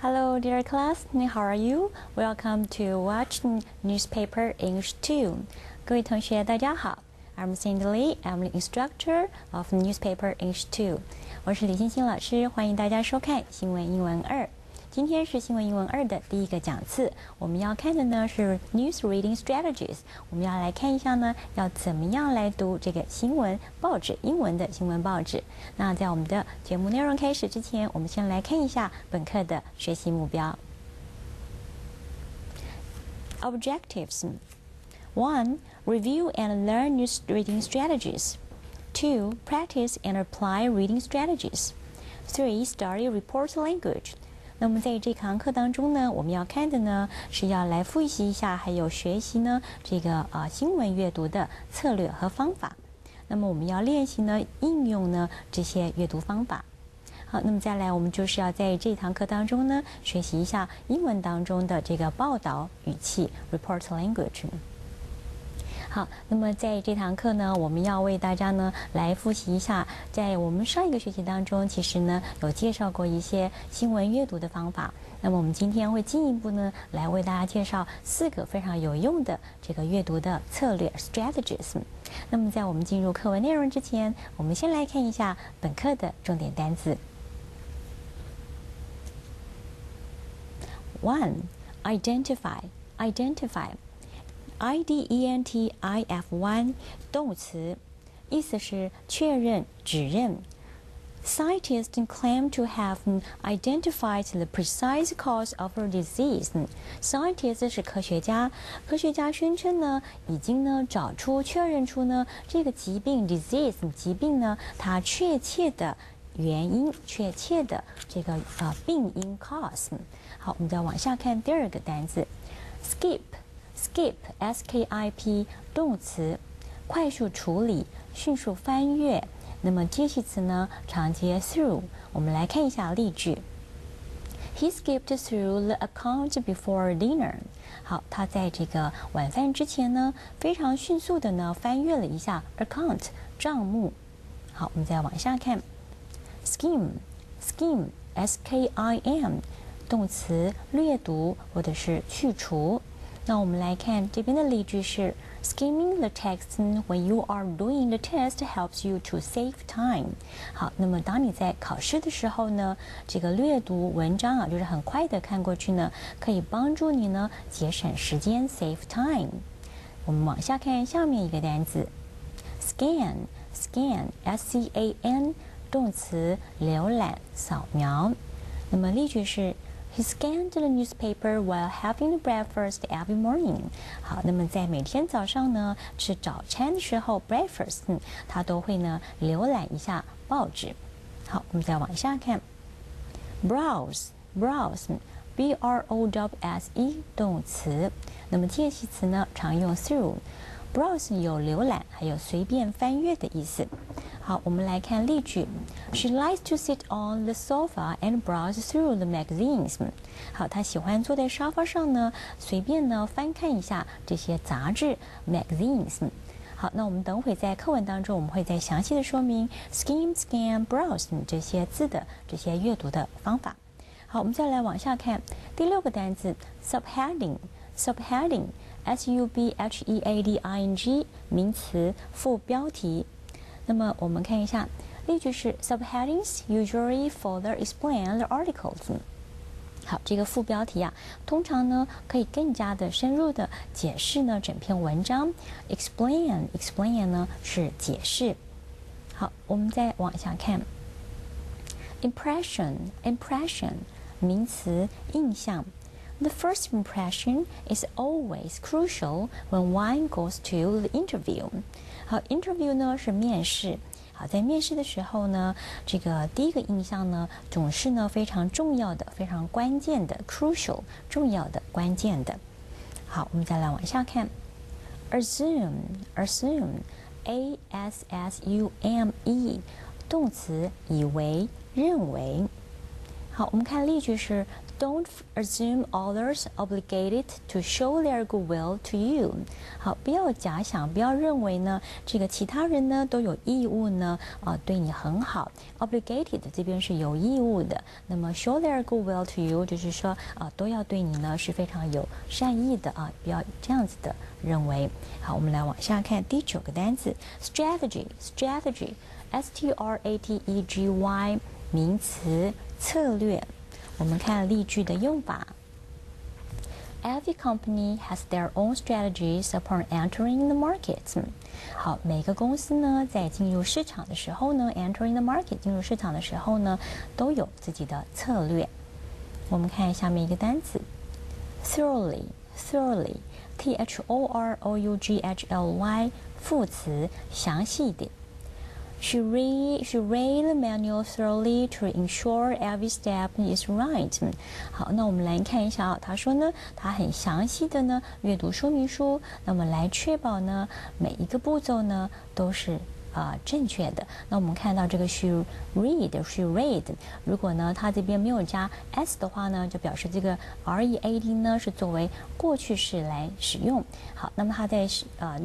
Hello, dear class. How are you? Welcome to watch newspaper English 2. 各位同学，大家好。I'm Cindy Lee. I'm the instructor of newspaper English 2. 我是李欣欣老师，欢迎大家收看新闻英文2。今天是新闻英文2的第一个讲次，我们要看的呢是 news reading strategies。我们要来看一下呢，要怎么样来读这个新闻报纸，英文的新闻报纸。那在我们的节目内容开始之前，我们先来看一下本课的学习目标。Objectives: 1. Review and learn news reading strategies. 2. Practice and apply reading strategies. 3. Study report language. 那么在这堂课当中呢，我们要看的呢是要来复习一下，还有学习呢这个新闻阅读的策略和方法。那么我们要练习呢应用呢这些阅读方法。好，那么再来我们就是要在这堂课当中呢学习一下英文当中的这个报道语气 report language。好，那么在这堂课呢，我们要为大家呢来复习一下，在我们上一个学期当中，其实呢有介绍过一些新闻阅读的方法。那么我们今天会进一步呢来为大家介绍4个非常有用的这个阅读的策略 strategies。那么在我们进入课文内容之前，我们先来看一下本课的重点单词。1. Identify。Identify 动词，意思是确认、指认。Scientists claim to have identified the precise cause of a disease. Scientists 是科学家，科学家宣称呢，已经呢找出、确认出呢这个疾病 disease 疾病呢它确切的原因、确切的这个病因 cause。好，我们再往下看第二个单词 skip。skip 动词，快速处理、迅速翻阅。那么接系词呢常接 through。我们来看一下例句。He skipped through the account before dinner。好，他在这个晚饭之前呢，非常迅速的呢翻阅了一下 account 账目。好，我们再往下看。Skim 动词，掠夺或者是去除。那我们来看这边的例句是 Skimming the text when you are doing the test helps you to save time。 好，那么当你在考试的时候呢，这个略读文章啊，就是很快的看过去呢，可以帮助你呢节省时间 save time。 我们往下看下面一个单词 Scan动词，浏览、扫描。那么例句是He scanned the newspaper while having breakfast every morning。 好，那么在每天早上呢吃早餐的时候 breakfast， 他都会呢浏览一下报纸。好，我们再往下看 browse动词，那么介系词呢常用 through。 browse 有浏览还有随便翻阅的意思。好，我们来看例句 She likes to sit on the sofa and browse through the magazines。 好，她喜欢坐在沙发上呢，随便呢翻看一下这些杂志 magazines。 好，那我们等会在课文当中，我们会再详细的说明 scan browse 这些字的这些阅读的方法。好，我们再来往下看第6个单词 subheading subheading 名词，副标题。那么我们看一下例句是 Subheadings usually further explain the articles。 好，这个副标题啊，通常呢可以更加的深入的解释呢整篇文章。Explain 呢是解释。好，我们再往下看 Impression 名词，印象。The first impression is always crucial when one goes to the interview。 好 ，interview 呢是面试。好，在面试的时候呢，这个第一个印象呢，总是呢非常重要的、非常关键的 crucial 重要的、关键的。好，我们再来往下看 assume动词，以为、认为。好，我们看例句是 Don't assume others obligated to show their goodwill to you。好，不要假想，不要认为呢，这个其他人呢都有义务呢，对你很好。Obligated 这边是有义务的，那么 show their goodwill to you 就是说，都要对你呢是非常有善意的啊，不要这样子的认为。好，我们来往下看第9个单词 strategy，strategy，S-T-R-A-T-E-G-Y，名词，策略。我们看例句的用法。Every company has their own strategies upon entering the market。好，每个公司呢在进入市场的时候呢 ，entering the market 进入市场的时候呢，都有自己的策略。我们看下面一个单词 ，thoroughly，thoroughly，T-H-O-R-O-U-G-H-L-Y， 副词，详细点。She read the manual thoroughly to ensure every step is right。好，那我们来看一下啊，他说呢，他很详细的呢阅读说明书，那么来确保呢每一个步骤呢都是正确的。那我们看到这个 she read， 如果呢它这边没有加 s 的话呢，就表示这个 read 呢是作为过去式来使用。好，那么它在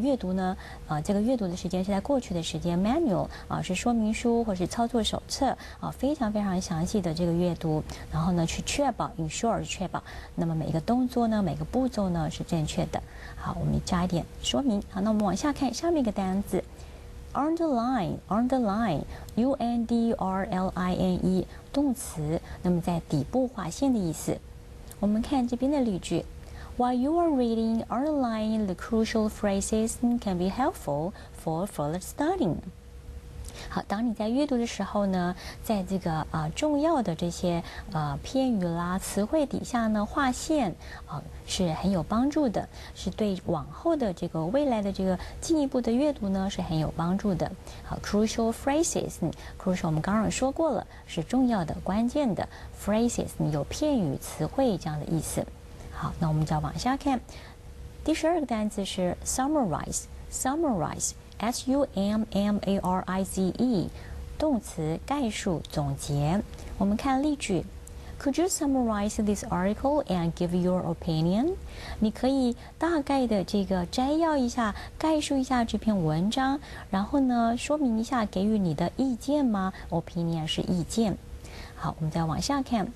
阅读呢，这个阅读的时间是在过去的时间 manual 是说明书或是操作手册非常非常详细的这个阅读，然后呢去确保 ensure 确保，那么每一个动作呢每个步骤呢是正确的。好，我们加一点说明。好，那我们往下看下面一个单词。Underline， 动词，那么在底部划线的意思。我们看这边的例句 ，While you are reading, underline the crucial phrases can be helpful for further studying。好，当你在阅读的时候呢，在这个重要的这些片语啦、词汇底下呢划线是很有帮助的，是对往后的这个未来的这个进一步的阅读呢是很有帮助的。好 ，crucial phrases，crucial 我们刚刚有说过了，是重要的、关键的 phrases， 有片语、词汇这样的意思。好，那我们就要往下看，第12个单词是 summarize，summarize。S-U-M-M-A-R-I-Z-E， 动词，概述、总结。我们看例句 ，Could you summarize this article and give your opinion？ 你可以大概的这个摘要一下、概述一下这篇文章，然后呢，说明一下，给予你的意见吗 ？Opinion 是意见。好，我们再往下看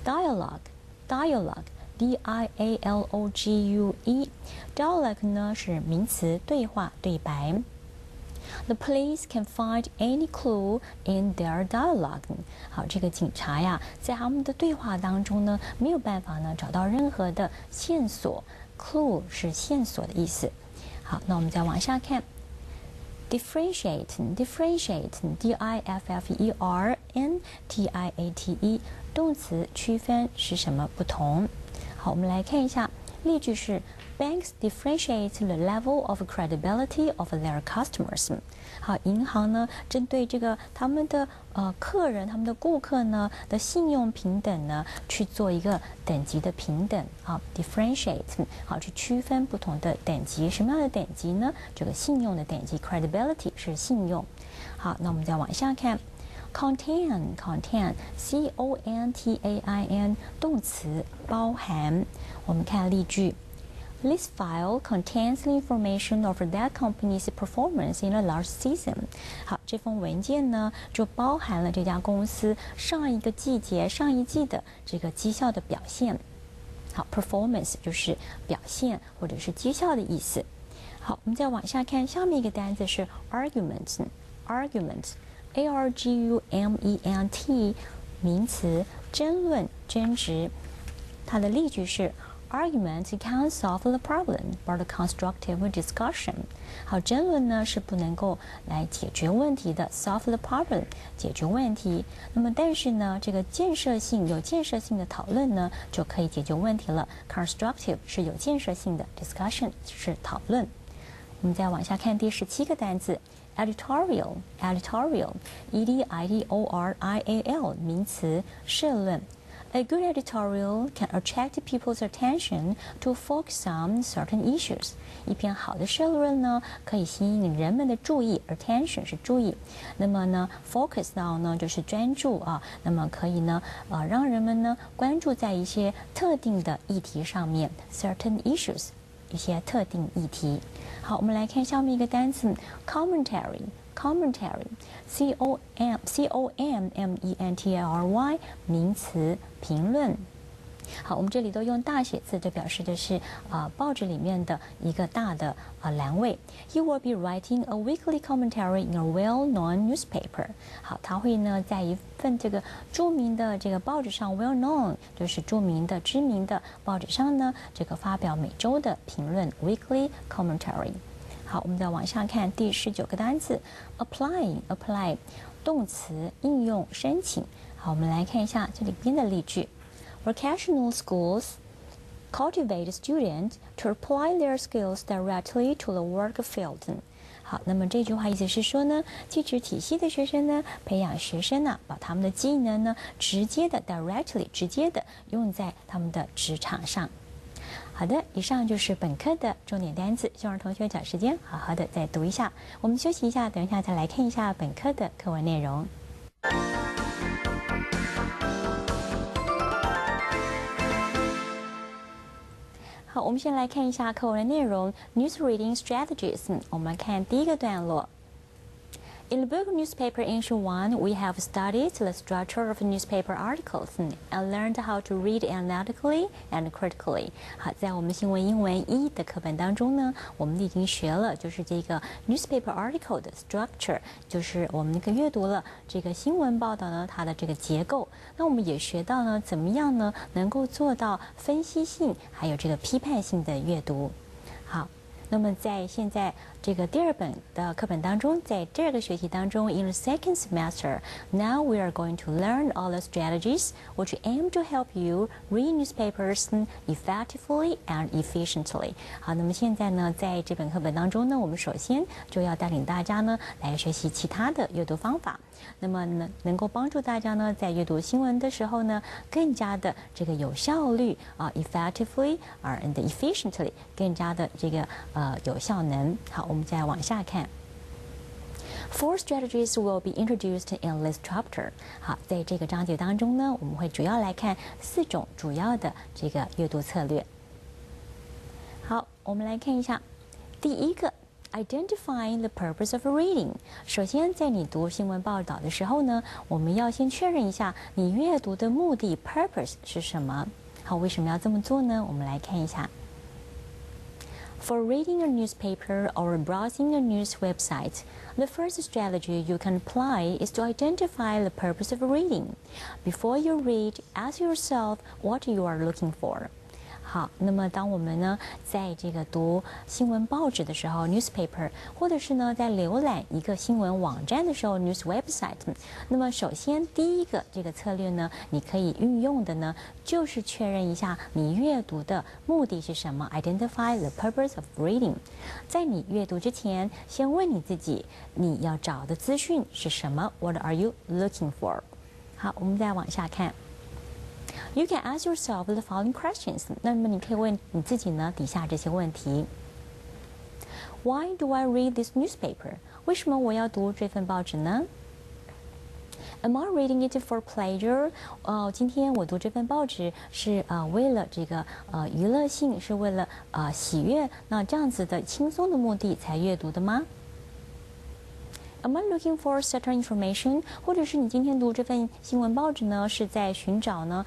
，dialogue，dialogue，D-I-A-L-O-G-U-E，dialogue 呢是名词，对话、对白。The police can find any clue in their dialogue。 好，这个警察呀，在他们的对话当中呢，没有办法呢找到任何的线索。Clue 是线索的意思。好，那我们再往下看。Differentiate，differentiate，D-I-F-F-E-R-N-T-I-A-T-E， 动词，区分，使什么不同。好，我们来看一下例句是。Banks differentiate the level of credibility of their customers。 好，银行呢，针对这个他们的客人、他们的顾客呢的信用平等呢，去做一个等级的平等。好 ，differentiate， 好，去区分不同的等级。什么样的等级呢？这个信用的等级 ，credibility 是信用。好，那我们再往下看。Contain，C-O-N-T-A-I-N， 动词，包含。我们看例句。This file contains the information of that company's performance in a large season。 好，这封文件呢，就包含了这家公司上一个季节、上一季的这个绩效的表现。好 ，performance 就是表现或者是绩效的意思。好，我们再往下看，下面一个单词是 argument，argument，A-R-G-U-M-E-N-T， 名词，争论、争执。它的例句是。Argument can solve the problem, but constructive discussion。 好，争论呢是不能够来解决问题的 ，solve the problem， 解决问题。那么，但是呢，这个有建设性的讨论呢，就可以解决问题了。Constructive 是有建设性的 ，discussion 是讨论。我们再往下看第17个单词 ，editorial，editorial，E-D-I-T-O-R-I-A-L， 名词，社论。A good editorial can attract people's attention to focus on certain issues. 一篇好的社论呢，可以吸引人们的注意 ，attention 是注意。那么呢 ，focus on 呢就是专注啊。那么可以呢，让人们呢关注在一些特定的议题上面 ，certain issues 一些特定议题。好，我们来看下面一个单词 commentary。commentary，c o m m e n t a r y， 名词，评论。好，我们这里都用大写字，这表示的是报纸里面的一个大的栏位。You will be writing a weekly commentary in a well-known newspaper。好，他会呢在一份这个著名的这个报纸上 ，well-known 就是著名的、知名的报纸上呢，这个发表每周的评论 weekly commentary。好，我们再往下看第19个单词 ，apply， 动词，应用，申请。好，我们来看一下这里边的例句 ：Vocational schools cultivate students to apply their skills directly to the work field。好，那么这句话意思是说呢，技职体系的学生呢，培养学生呢，把他们的技能呢，直接的 directly 直接的用在他们的职场上。好的，以上就是本课的重点单词，希望同学找时间好好的再读一下。我们休息一下，等一下再来看一下本课的课文内容。好，我们先来看一下课文的内容 ，News Reading Strategies。我们看第一个段落。In the book Newspaper Issue 1, we have studied the structure of newspaper articles and learned how to read analytically and critically. 好，在我们新闻英文1的课本当中呢，我们已经学了就是这个 newspaper article 的 structure， 就是我们阅读了这个新闻报道呢它的这个结构。那我们也学到呢怎么样呢能够做到分析性还有这个批判性的阅读。好。那么在现在这个第2本的课本当中，在第2个学期当中 ，in the second semester, now we are going to learn all the strategies which aim to help you read newspapers effectively and efficiently。好，那么现在呢，在这本课本当中呢，我们首先就要带领大家呢来学习其他的阅读方法。那么呢，能够帮助大家呢在阅读新闻的时候呢，更加的这个有效率，effectively and efficiently， 更加的这个有效能。好，我们再往下看。Four strategies will be introduced in this chapter。好，在这个章节当中呢，我们会主要来看4种主要的这个阅读策略。好，我们来看一下，第一个。Identifying the purpose of reading。首先，在你读新闻报道的时候呢，我们要先确认一下你阅读的目的 purpose 是什么。好，为什么要这么做呢？我们来看一下。For reading a newspaper or browsing a news website, the first strategy you can apply is to identify the purpose of reading. Before you read, ask yourself what you are looking for. 好，那么当我们呢在这个读新闻报纸的时候 newspaper， 或者是呢在浏览一个新闻网站的时候 news website， 那么首先第一个这个策略呢，你可以运用的呢就是确认一下你阅读的目的是什么 ，identify the purpose of reading。在你阅读之前，先问你自己，你要找的资讯是什么 ？What are you looking for？ 好，我们再往下看。You can ask yourself the following questions。那么你可以问你自己呢，底下这些问题。Why do I read this newspaper？ 为什么我要读这份报纸呢 ？Am I reading it for pleasure？ 今天我读这份报纸是为了这个娱乐性，是为了喜悦，那这样子的轻松的目的才阅读的吗？Am I looking for certain information？ 或者是你今天读这份新闻报纸呢，是在寻找呢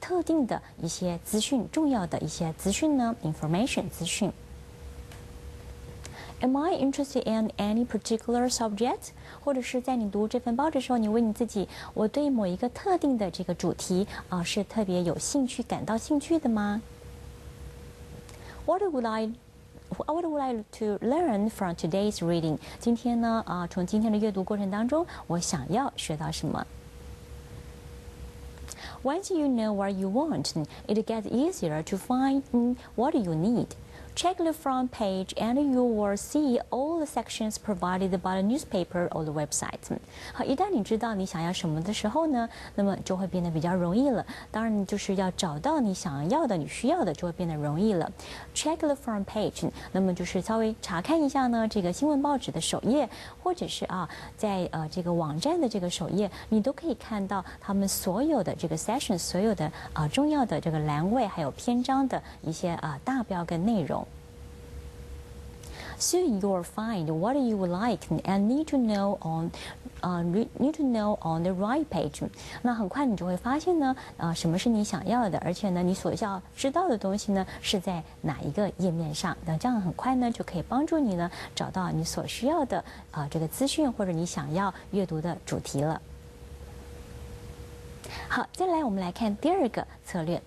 特定的一些资讯，重要的一些资讯呢 ，information 资讯。Am I interested in any particular subject？ 或者是在你读这份报纸的时候，你问你自己，我对某一个特定的这个主题是特别有兴趣、感到兴趣的吗 ？What would I like to learn from today's reading？ 今天呢从今天的阅读过程当中，我想要学到什么 ？Once you know what you want, it gets easier to find what you need。Check the front page and you will see all the sections provided by the newspaper or the website. 好，一旦你知道你想要什么的时候呢，那么就会变得比较容易了。当然，就是要找到你想要的、你需要的，就会变得容易了。Check the front page， 那么就是稍微查看一下呢这个新闻报纸的首页，或者是在这个网站的这个首页，你都可以看到他们所有的这个 section， 所有的重要的这个栏位还有篇章的一些大标跟内容。Soon you will find what you like and need to know on the right page. 那很快你就会发现呢，什么是你想要的，而且呢，你所要知道的东西呢是在哪一个页面上。那这样很快呢就可以帮助你呢找到你所需要的这个资讯或者你想要阅读的主题了。好，再来我们来看第二个策略。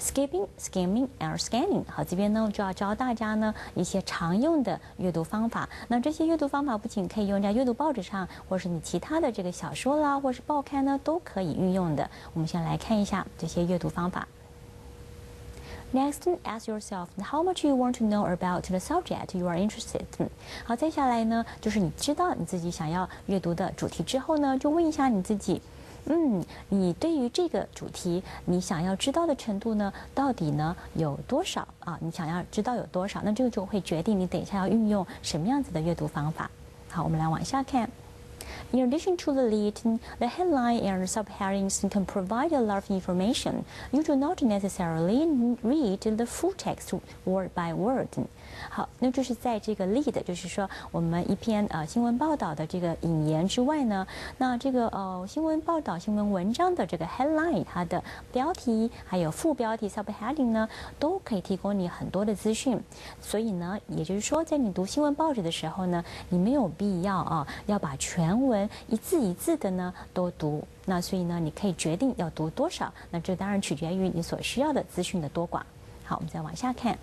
Skipping, skimming, and scanning。好，这边呢就要教大家呢一些常用的阅读方法。那这些阅读方法不仅可以用在阅读报纸上，或是你其他的这个小说啦，或是报刊呢，都可以运用的。我们先来看一下这些阅读方法。Next, ask yourself how much you want to know about the subject you are interested in. 好，再下来呢，就是你知道你自己想要阅读的主题之后呢，就问一下你自己。你对于这个主题，你想要知道的程度呢，到底呢有多少啊？你想要知道有多少，那这个就会决定你等一下要运用什么样子的阅读方法。好，我们来往下看。In addition to the lead, the headline and subheadings can provide a lot of information. You do not necessarily read the full text word by word. 好，那就是在这个 lead， 就是说我们一篇新闻报道的这个引言之外呢，那这个新闻报道、新闻文章的这个 headline， 它的标题还有副标题 subheading 呢，都可以提供你很多的资讯。所以呢，也就是说，在你读新闻报纸的时候呢，你没有必要要把全文一字一字的呢都读。那所以呢，你可以决定要读多少，那这当然取决于你所需要的资讯的多寡。好，我们再往下看。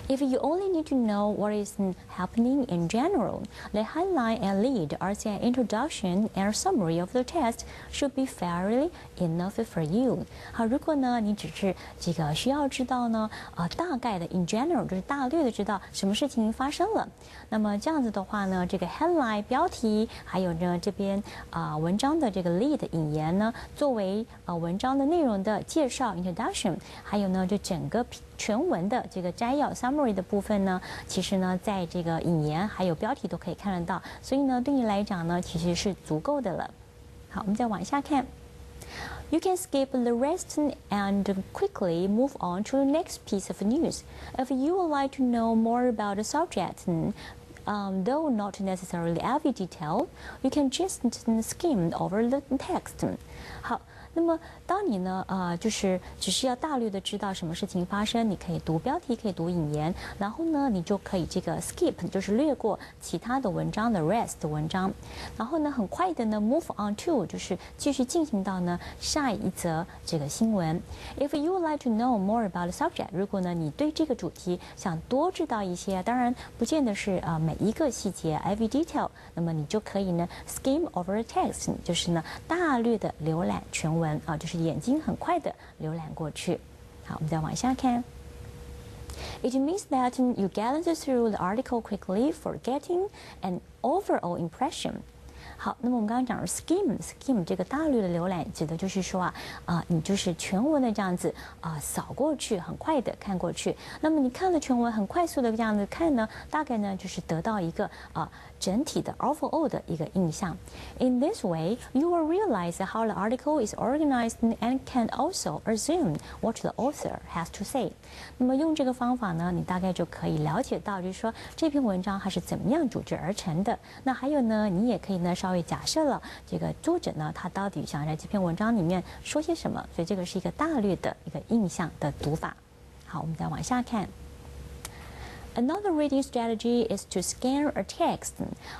If you only need to know what is happening in general, the headline and lead as an introduction and summary of the text should be fairly enough for you. 好，如果呢你只是这个需要知道呢大概的 in general 就是大略的知道什么事情发生了，那么这样子的话呢，这个 headline 标题还有呢这边文章的这个 lead 引言呢，作为文章的内容的介绍 introduction， 还有呢这整个全文的这个摘要 summary 的部分呢，其实呢，在这个引言还有标题都可以看得到，所以呢，对你来讲呢，其实是足够的了。好，我们再往下看。You can skip the rest and quickly move on to the next piece of news. If you would like to know more about the subject, though not necessarily every detail, you can just skim over the text. 好。那么，当你呢，就是只是要大略的知道什么事情发生，你可以读标题，可以读引言，然后呢，你就可以这个 skip， 就是略过其他的文章的 rest 的文章，然后呢，很快的呢 move on to， 就是继续进行到呢下一则这个新闻。If you would like to know more about the subject， 如果呢你对这个主题想多知道一些，当然不见得是每一个细节 every detail， 那么你就可以呢 skim over the text， 就是呢大略的浏览全文。就是眼睛很快的浏览过去。好，我们再往下看。It means that you glance through the article quickly for getting an overall impression. 好，那么我们刚刚讲的 skim 这个大略的浏览，指的就是说你就是全文的这样子扫过去，很快的看过去。那么你看了全文，很快速的这样子看呢，大概呢就是得到一个整体的 overall 的一个印象。In this way, you will realize how the article is organized and can also assume what the author has to say. 那么用这个方法呢，你大概就可以了解到，就是说这篇文章它是怎么样组织而成的。那还有呢，你也可以呢稍微假设了这个作者呢，他到底想在这篇文章里面说些什么。所以这个是一个大略的一个印象的读法。好，我们再往下看。Another reading strategy is to scan a text.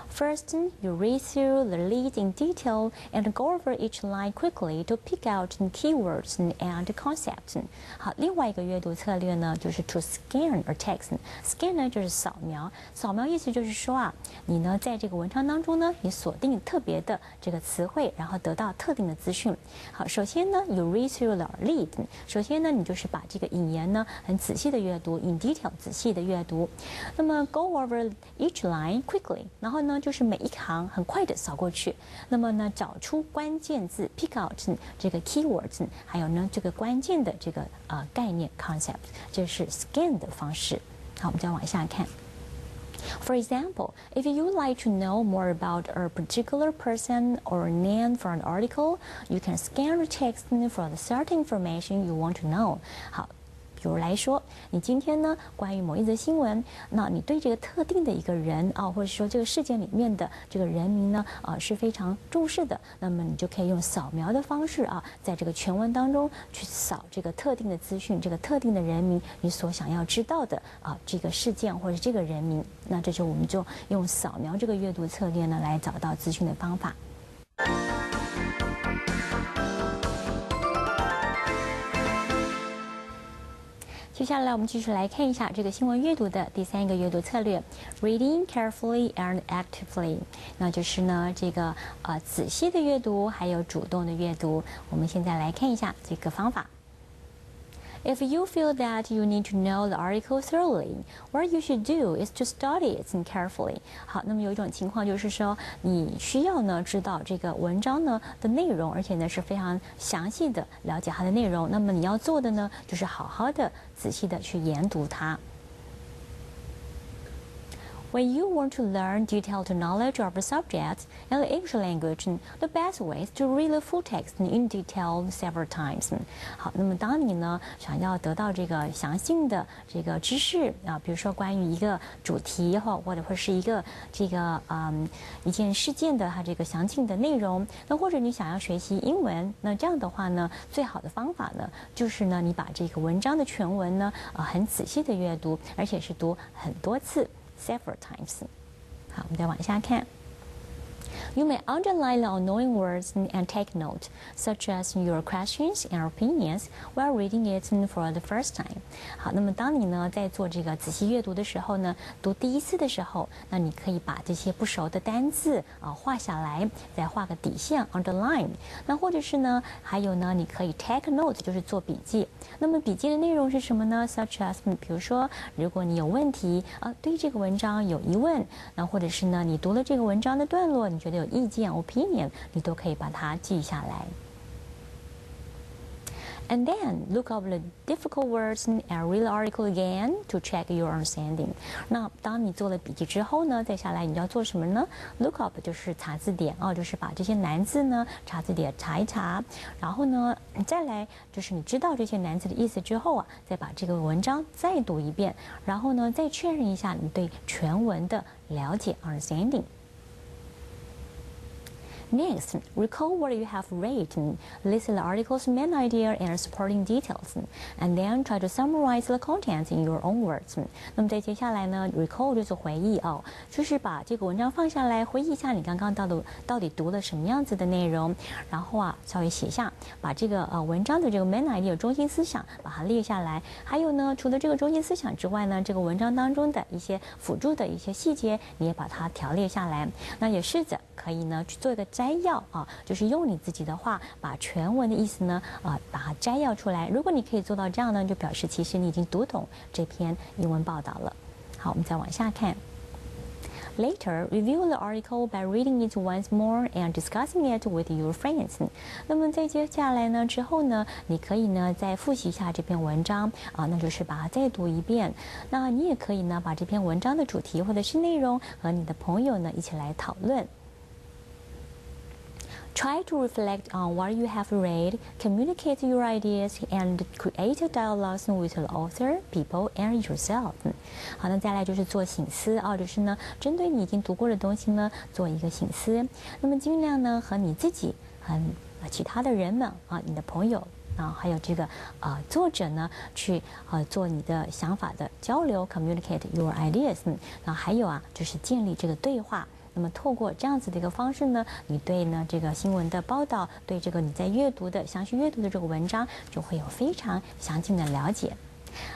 First, you read through the lead in detail and go over each line quickly to pick out keywords and concepts. 好，另外一个阅读策略呢，就是 to scan a text. Scan 呢就是扫描，扫描意思就是说啊，你呢在这个文章当中呢，你锁定特别的这个词汇，然后得到特定的资讯。好，首先呢 ，you read through the lead. 首先呢，你就是把这个引言呢很仔细的阅读 ，in detail 仔细的阅读。那么 go over each line quickly， 然后呢就是每一行很快的扫过去。那么呢找出关键字 ，pick out 这个 keywords， 还有呢这个关键的这个概念 concept， 这是 scan 的方式。好，我们再往下看。For example, if you like to know more about a particular person or name for an article, you can scan the text for the certain information you want to know. 好。比如来说，你今天呢关于某一则新闻，那你对这个特定的一个人啊，或者说这个事件里面的这个人名呢，是非常重视的，那么你就可以用扫描的方式啊，在这个全文当中去扫这个特定的资讯，这个特定的人名，你所想要知道的这个事件或者这个人名，那这就我们就用扫描这个阅读策略呢来找到资讯的方法。接下来我们继续来看一下这个新闻阅读的第三个阅读策略 ，reading carefully and actively， 那就是呢这个仔细的阅读还有主动的阅读。我们现在来看一下这个方法。If you feel that you need to know the article thoroughly, what you should do is to study it carefully. 好，那么有一种情况就是说，你需要呢知道这个文章呢的内容，而且呢是非常详细的了解它的内容。那么你要做的呢，就是好好的、仔细的去研读它。When you want to learn detailed knowledge of a subject in the English language, the best way is to read the full text in detail several times. 好，那么当你呢想要得到这个详细的这个知识啊，比如说关于一个主题或者是一个这个一件事件的它这个详尽的内容，那或者你想要学习英文，那这样的话呢，最好的方法呢就是呢你把这个文章的全文呢很仔细的阅读，而且是读很多次。Several times. 好，我们再往下看。You may underline the unknowing words and take note, such as your questions and opinions, while reading it for the first time. 好，那么当你呢在做这个仔细阅读的时候呢，读第一次的时候，那你可以把这些不熟的单字画下来，再画个底线 underline。那或者是呢，还有呢，你可以 take note， 就是做笔记。那么笔记的内容是什么呢 ？Such as， 比如说，如果你有问题对这个文章有疑问，那或者是呢，你读了这个文章的段落，你觉得有意见 opinion， 你都可以把它记下来。And then look up the difficult words and read the article again to check your understanding. 那当你做了笔记之后呢，再下来你要做什么呢 ？Look up 就是查字典就是把这些难字呢查字典查一查，然后呢再来就是你知道这些难字的意思之后再把这个文章再读一遍，然后呢再确认一下你对全文的了解 understanding。Next, recall what you have read, list the article's main idea and supporting details, and then try to summarize the content in your own words. 那么在接下来呢 ，recall 就是回忆就是把这个文章放下来，回忆一下你刚刚到底读了什么样子的内容，然后稍微写下，把这个文章的这个 main idea 中心思想把它列下来。还有呢，除了这个中心思想之外呢，这个文章当中的一些辅助的一些细节，你也把它条列下来。那也试着可以呢去做一个摘要就是用你自己的话把全文的意思呢把它摘要出来。如果你可以做到这样呢，就表示其实你已经读懂这篇英文报道了。好，我们再往下看。Later, review the article by reading it once more and discussing it with your friends. 那么在接下来呢之后呢，你可以呢再复习一下这篇文章那就是把它再读一遍。那你也可以呢把这篇文章的主题或者是内容和你的朋友呢一起来讨论。Try to reflect on what you have read, communicate your ideas, and create dialogues with the author, people, and yourself. 好，那再来就是做省思就是呢，针对你已经读过的东西呢，做一个省思。那么尽量呢和你自己和其他的人们你的朋友啊，还有这个作者呢去做你的想法的交流 ，communicate your ideas。那还有啊，就是建立这个对话。那么透过这样子的一个方式呢，你对呢这个新闻的报道，对这个你在详细阅读的这个文章，就会有非常详尽的了解。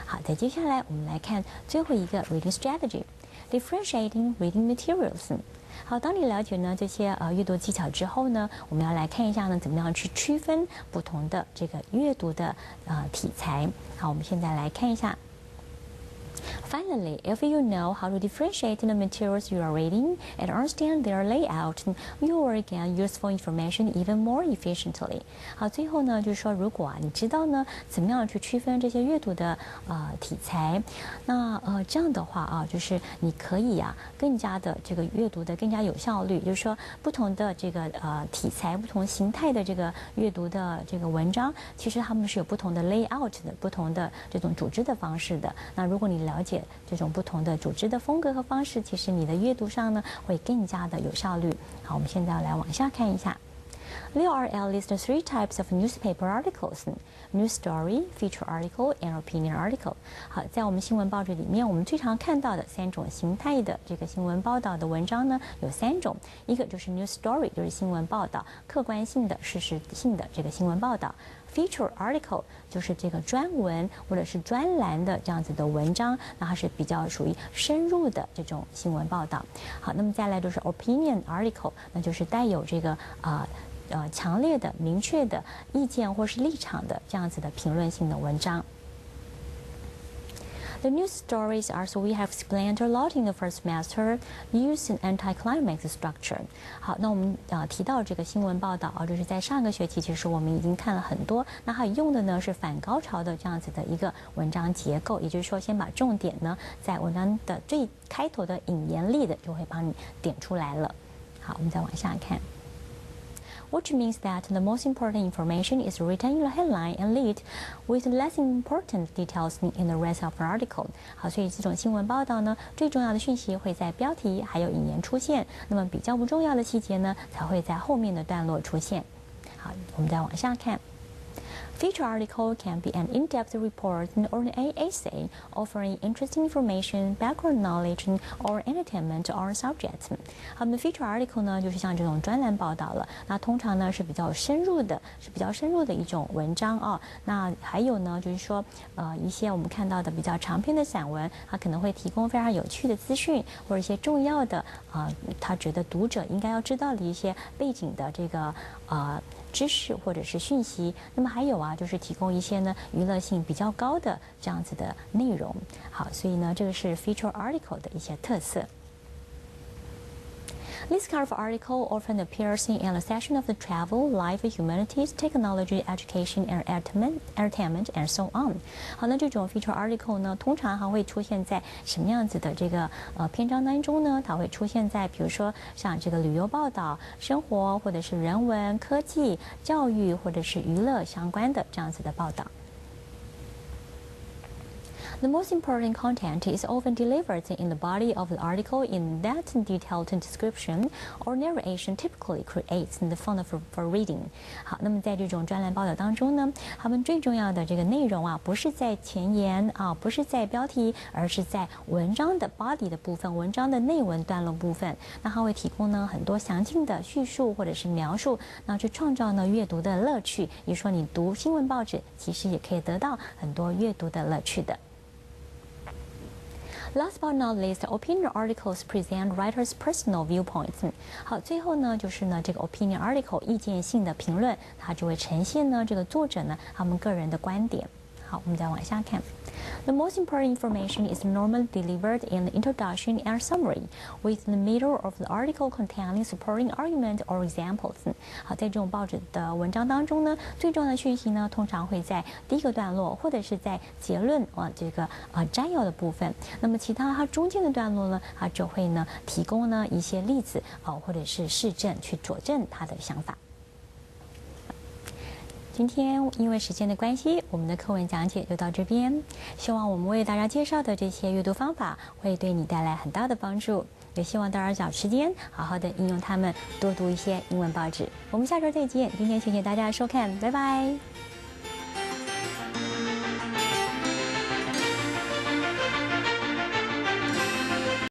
好，在接下来我们来看最后一个 reading strategy，differentiating reading materials。好，当你了解呢这些阅读技巧之后呢，我们要来看一下呢怎么样去区分不同的这个阅读的题材。好，我们现在来看一下。Finally, if you know how to differentiate the materials you are reading and understand their layout, you will gain useful information even more efficiently. 好，最后呢，就是说，如果你知道呢，怎么样去区分这些阅读的题材，那这样的话就是你可以更加的这个阅读的更加有效率。就是说，不同的这个题材、不同形态的这个阅读的这个文章，其实它们是有不同的 layout 的，不同的这种组织的方式的。那如果你了解这种不同的组织的风格和方式，其实你的阅读上呢会更加的有效率。好，我们现在要来往下看一下。There are at least 3 types of newspaper articles: news story, feature article, and opinion article. 好，在我们新闻报纸里面，我们最常看到的3种形态的这个新闻报道的文章呢，有3种。一个就是 news story， 就是新闻报道，客观性的、事实性的这个新闻报道。Feature article 就是这个专文或者是专栏的这样子的文章，那它是比较属于深入的这种新闻报道。好，那么再来就是 opinion article， 那就是带有这个强烈的、明确的意见或是立场的这样子的评论性的文章。The news stories, as we have explained a lot in the first semester, use an anticlimax structure. 好，那我们提到这个新闻报道就是在上个学期其实我们已经看了很多，那它用的呢是反高潮的这样子的一个文章结构，也就是说先把重点呢在文章的最开头的引言例的就会帮你点出来了。好，我们再往下看。Which means that the most important information is written in the headline and lead, with less important details in the rest of the article. 好，所以这种新闻报道呢，最重要的讯息会在标题还有引言出现，那么比较不重要的细节呢，才会在后面的段落出现。好，我们再往下看。Feature article can be an in-depth report or an essay offering interesting information, background knowledge, or entertainment on a subject. 好，那么 feature article 呢，就是像这种专栏报道了。那通常呢是比较深入的一种文章那还有呢，就是说一些我们看到的比较长篇的散文，它可能会提供非常有趣的资讯，或者一些重要的他觉得读者应该要知道的一些背景的这个知识或者是讯息。那么还有就是提供一些呢娱乐性比较高的这样子的内容。好，所以呢这个是 feature article 的一些特色。This kind of article often appears in a section of the travel, life, humanities, technology, education, and entertainment, and so on. 好，那这种 feature article 呢，通常还会出现在什么样子的这个篇章当中呢？它会出现在比如说像这个旅游报道、生活或者是人文、科技、教育或者是娱乐相关的这样子的报道。The most important content is often delivered in the body of the article in that detailed description or narration typically creates the fun for reading. 好，那么在这种专栏报道当中呢，他们最重要的这个内容不是在前言不是在标题，而是在文章的 body 的部分，文章的内文段落部分。那它会提供呢很多详尽的叙述或者是描述，那去创造呢阅读的乐趣。也就是说，你读新闻报纸其实也可以得到很多阅读的乐趣的。Last but not least, opinion articles present writers' personal viewpoints. 好，最后呢，就是呢这个 opinion article 意见性的评论，它就会呈现呢这个作者呢他们个人的观点。好，我们再往下看。The most important information is normally delivered in the introduction and summary, with the middle of the article containing supporting argument or examples. 好，在这种报纸的文章当中呢，最重要的讯息呢，通常会在第一个段落，或者是在结论这个摘要的部分。那么其他它中间的段落呢，它就会呢提供呢一些例子或者是事证去佐证他的想法。今天因为时间的关系，我们的课文讲解就到这边。希望我们为大家介绍的这些阅读方法会对你带来很大的帮助，也希望大家找时间好好的应用它们，多读一些英文报纸。我们下周再见，今天谢谢大家的收看，拜拜。